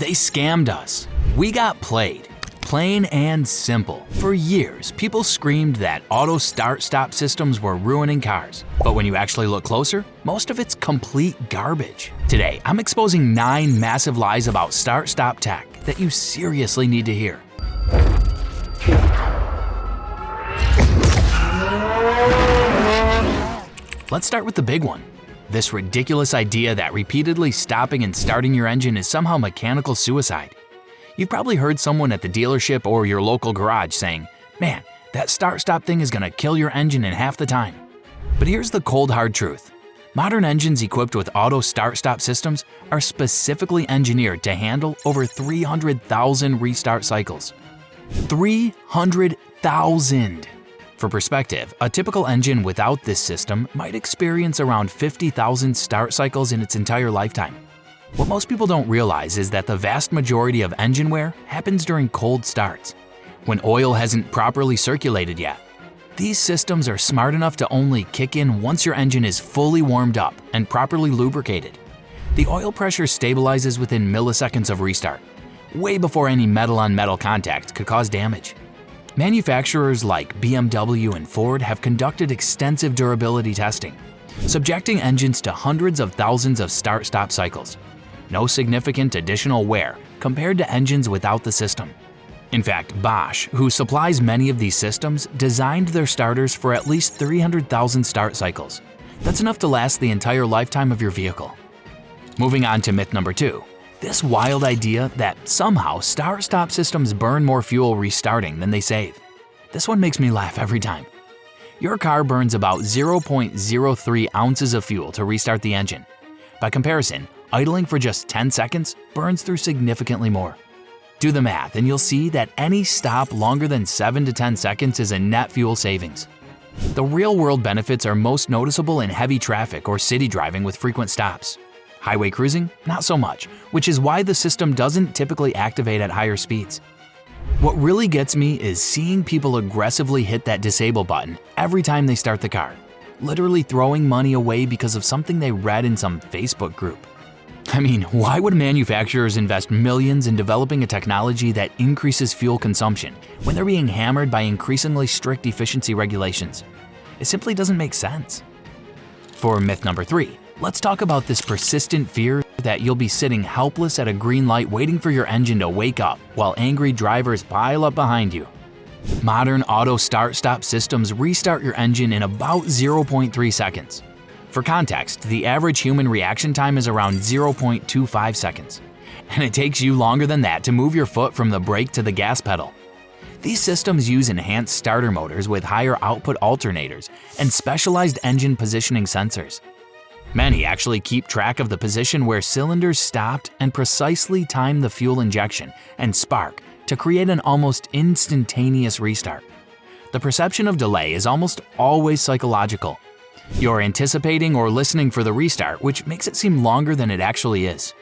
They scammed us. We got played. Plain and simple. For years, people screamed that auto start-stop systems were ruining cars. But when you actually look closer, most of it's complete garbage. Today, I'm exposing 9 massive lies about start-stop tech that you seriously need to hear. Let's start with the big one. This ridiculous idea that repeatedly stopping and starting your engine is somehow mechanical suicide. You've probably heard someone at the dealership or your local garage saying, "Man, that start-stop thing is gonna kill your engine in half the time." But here's the cold hard truth. Modern engines equipped with auto start-stop systems are specifically engineered to handle over 300,000 restart cycles. 300,000! For perspective, a typical engine without this system might experience around 50,000 start cycles in its entire lifetime. What most people don't realize is that the vast majority of engine wear happens during cold starts, when oil hasn't properly circulated yet. These systems are smart enough to only kick in once your engine is fully warmed up and properly lubricated. The oil pressure stabilizes within milliseconds of restart, way before any metal-on-metal contact could cause damage. Manufacturers like BMW and Ford have conducted extensive durability testing, subjecting engines to hundreds of thousands of start-stop cycles. No significant additional wear compared to engines without the system. In fact, Bosch, who supplies many of these systems, designed their starters for at least 300,000 start cycles. That's enough to last the entire lifetime of your vehicle. Moving on to myth number 2. This wild idea that somehow start-stop systems burn more fuel restarting than they save. This one makes me laugh every time. Your car burns about 0.03 ounces of fuel to restart the engine. By comparison, idling for just 10 seconds burns through significantly more. Do the math and you'll see that any stop longer than 7 to 10 seconds is a net fuel savings. The real-world benefits are most noticeable in heavy traffic or city driving with frequent stops. Highway cruising, not so much, which is why the system doesn't typically activate at higher speeds. What really gets me is seeing people aggressively hit that disable button every time they start the car, literally throwing money away because of something they read in some Facebook group. I mean, why would manufacturers invest millions in developing a technology that increases fuel consumption when they're being hammered by increasingly strict efficiency regulations? It simply doesn't make sense. For myth number 3, let's talk about this persistent fear that you'll be sitting helpless at a green light waiting for your engine to wake up while angry drivers pile up behind you. Modern auto start-stop systems restart your engine in about 0.3 seconds. For context, the average human reaction time is around 0.25 seconds, and it takes you longer than that to move your foot from the brake to the gas pedal. These systems use enhanced starter motors with higher output alternators and specialized engine positioning sensors. Many actually keep track of the position where cylinders stopped and precisely time the fuel injection and spark to create an almost instantaneous restart. The perception of delay is almost always psychological. You're anticipating or listening for the restart, which makes it seem longer than it actually is.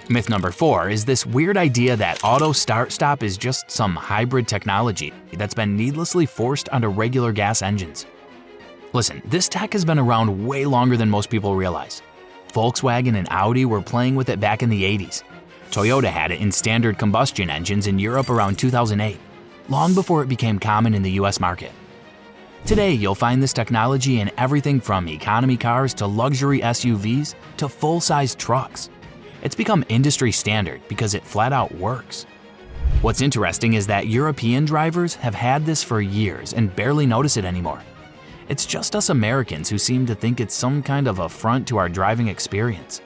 Myth number 4 is this weird idea that auto start-stop is just some hybrid technology that's been needlessly forced onto regular gas engines. Listen, this tech has been around way longer than most people realize. Volkswagen and Audi were playing with it back in the 80s. Toyota had it in standard combustion engines in Europe around 2008, long before it became common in the US market. Today, you'll find this technology in everything from economy cars to luxury SUVs to full-size trucks. It's become industry standard because it flat out works. What's interesting is that European drivers have had this for years and barely notice it anymore. It's just us Americans who seem to think it's some kind of affront to our driving experience.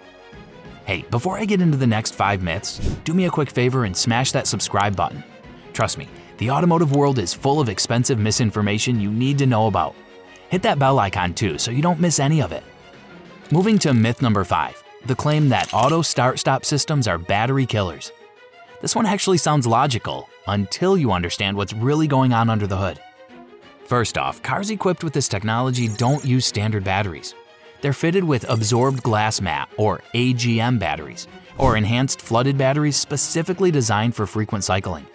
Hey, before I get into the next 5 myths, do me a quick favor and smash that subscribe button. Trust me, the automotive world is full of expensive misinformation you need to know about. Hit that bell icon too so you don't miss any of it. Moving to myth number 5, the claim that auto start-stop systems are battery killers. This one actually sounds logical until you understand what's really going on under the hood. First off, cars equipped with this technology don't use standard batteries. They're fitted with absorbed glass mat or AGM batteries, or enhanced flooded batteries specifically designed for frequent cycling.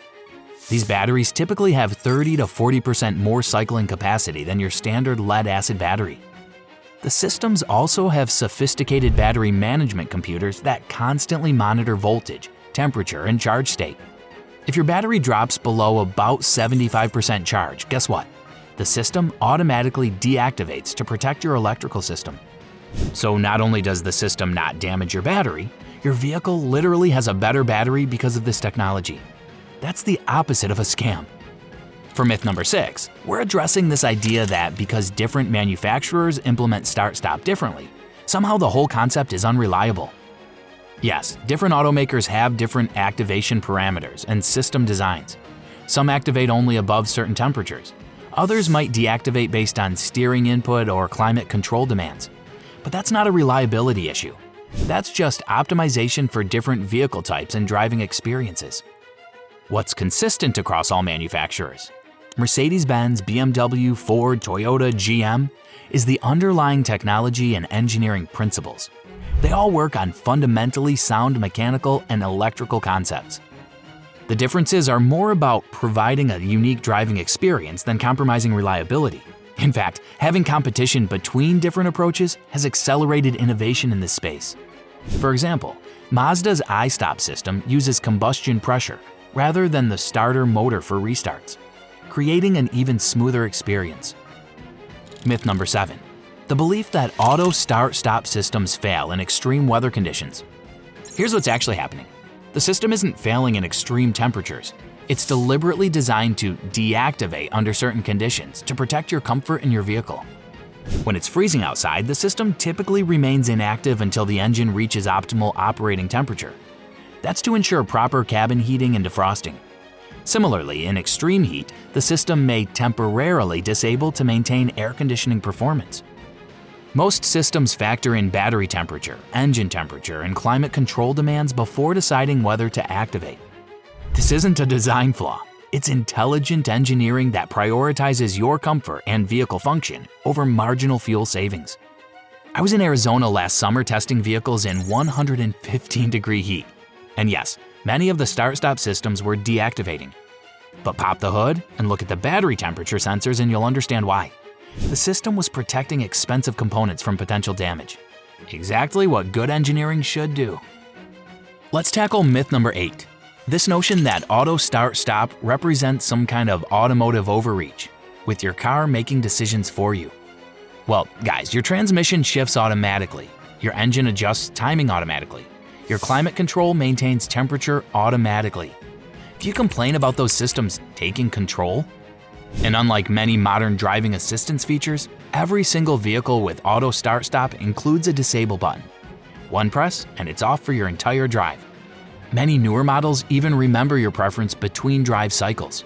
These batteries typically have 30 to 40% more cycling capacity than your standard lead-acid battery. The systems also have sophisticated battery management computers that constantly monitor voltage, temperature, and charge state. If your battery drops below about 75% charge, guess what? The system automatically deactivates to protect your electrical system. So not only does the system not damage your battery, your vehicle literally has a better battery because of this technology. That's the opposite of a scam. For myth number 6, we're addressing this idea that because different manufacturers implement start-stop differently, somehow the whole concept is unreliable. Yes, different automakers have different activation parameters and system designs. Some activate only above certain temperatures. Others might deactivate based on steering input or climate control demands. But that's not a reliability issue. That's just optimization for different vehicle types and driving experiences. What's consistent across all manufacturers? Mercedes-Benz, BMW, Ford, Toyota, GM is the underlying technology and engineering principles. They all work on fundamentally sound mechanical and electrical concepts. The differences are more about providing a unique driving experience than compromising reliability. In fact, having competition between different approaches has accelerated innovation in this space. For example, Mazda's i-stop system uses combustion pressure rather than the starter motor for restarts, creating an even smoother experience. Myth number 7. The belief that auto start-stop systems fail in extreme weather conditions. Here's what's actually happening. The system isn't failing in extreme temperatures. It's deliberately designed to deactivate under certain conditions to protect your comfort in your vehicle. When it's freezing outside, the system typically remains inactive until the engine reaches optimal operating temperature. That's to ensure proper cabin heating and defrosting. Similarly, in extreme heat, the system may temporarily disable to maintain air conditioning performance. Most systems factor in battery temperature, engine temperature, and climate control demands before deciding whether to activate. This isn't a design flaw. It's intelligent engineering that prioritizes your comfort and vehicle function over marginal fuel savings. I was in Arizona last summer testing vehicles in 115-degree heat. And yes, many of the start-stop systems were deactivating. But pop the hood and look at the battery temperature sensors and you'll understand why. The system was protecting expensive components from potential damage. Exactly what good engineering should do. Let's tackle myth number 8. This notion that auto start-stop represents some kind of automotive overreach, with your car making decisions for you. Well, guys, your transmission shifts automatically, your engine adjusts timing automatically, your climate control maintains temperature automatically. Do you complain about those systems taking control? And unlike many modern driving assistance features, every single vehicle with auto start-stop includes a disable button. One press and it's off for your entire drive. Many newer models even remember your preference between drive cycles.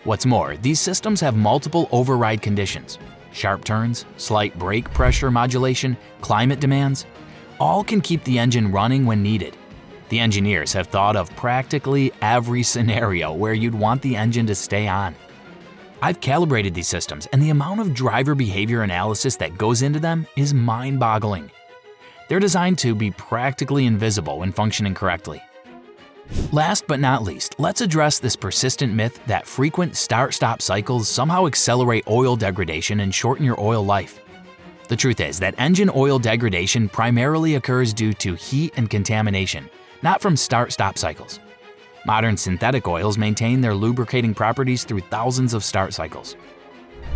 What's more, these systems have multiple override conditions. Sharp turns, slight brake pressure modulation, climate demands, all can keep the engine running when needed. The engineers have thought of practically every scenario where you'd want the engine to stay on. I've calibrated these systems, and the amount of driver behavior analysis that goes into them is mind-boggling. They're designed to be practically invisible when functioning correctly. Last but not least, let's address this persistent myth that frequent start-stop cycles somehow accelerate oil degradation and shorten your oil life. The truth is that engine oil degradation primarily occurs due to heat and contamination, not from start-stop cycles. Modern synthetic oils maintain their lubricating properties through thousands of start cycles.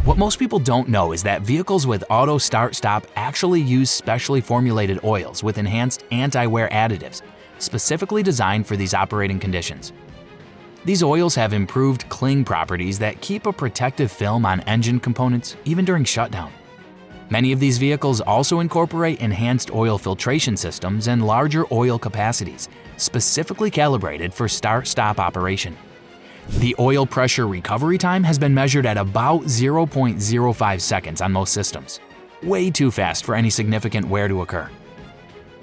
What most people don't know is that vehicles with auto start-stop actually use specially formulated oils with enhanced anti-wear additives, specifically designed for these operating conditions. These oils have improved cling properties that keep a protective film on engine components even during shutdown. Many of these vehicles also incorporate enhanced oil filtration systems and larger oil capacities, specifically calibrated for start-stop operation. The oil pressure recovery time has been measured at about 0.05 seconds on most systems. Way too fast for any significant wear to occur.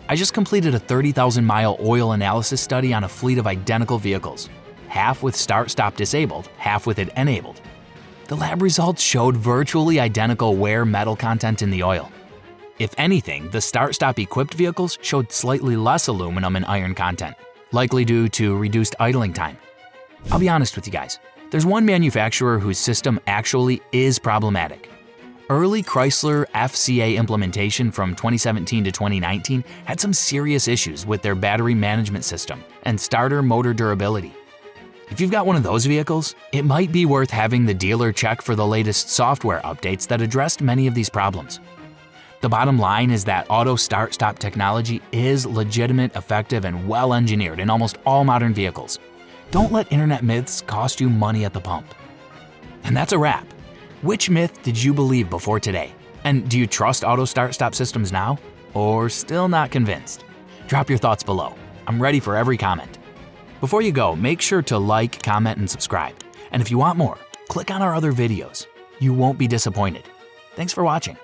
I just completed a 30,000-mile oil analysis study on a fleet of identical vehicles, half with start-stop disabled, half with it enabled. The lab results showed virtually identical wear metal content in the oil. If anything, the start-stop equipped vehicles showed slightly less aluminum and iron content, likely due to reduced idling time. I'll be honest with you guys, there's one manufacturer whose system actually is problematic. Early Chrysler FCA implementation from 2017 to 2019 had some serious issues with their battery management system and starter motor durability. If you've got one of those vehicles, it might be worth having the dealer check for the latest software updates that addressed many of these problems. The bottom line is that auto start-stop technology is legitimate, effective, and well-engineered in almost all modern vehicles. Don't let internet myths cost you money at the pump. And that's a wrap. Which myth did you believe before today? And do you trust auto start-stop systems now? Or still not convinced? Drop your thoughts below. I'm ready for every comment. Before you go, make sure to like, comment, and subscribe. And if you want more, click on our other videos. You won't be disappointed. Thanks for watching.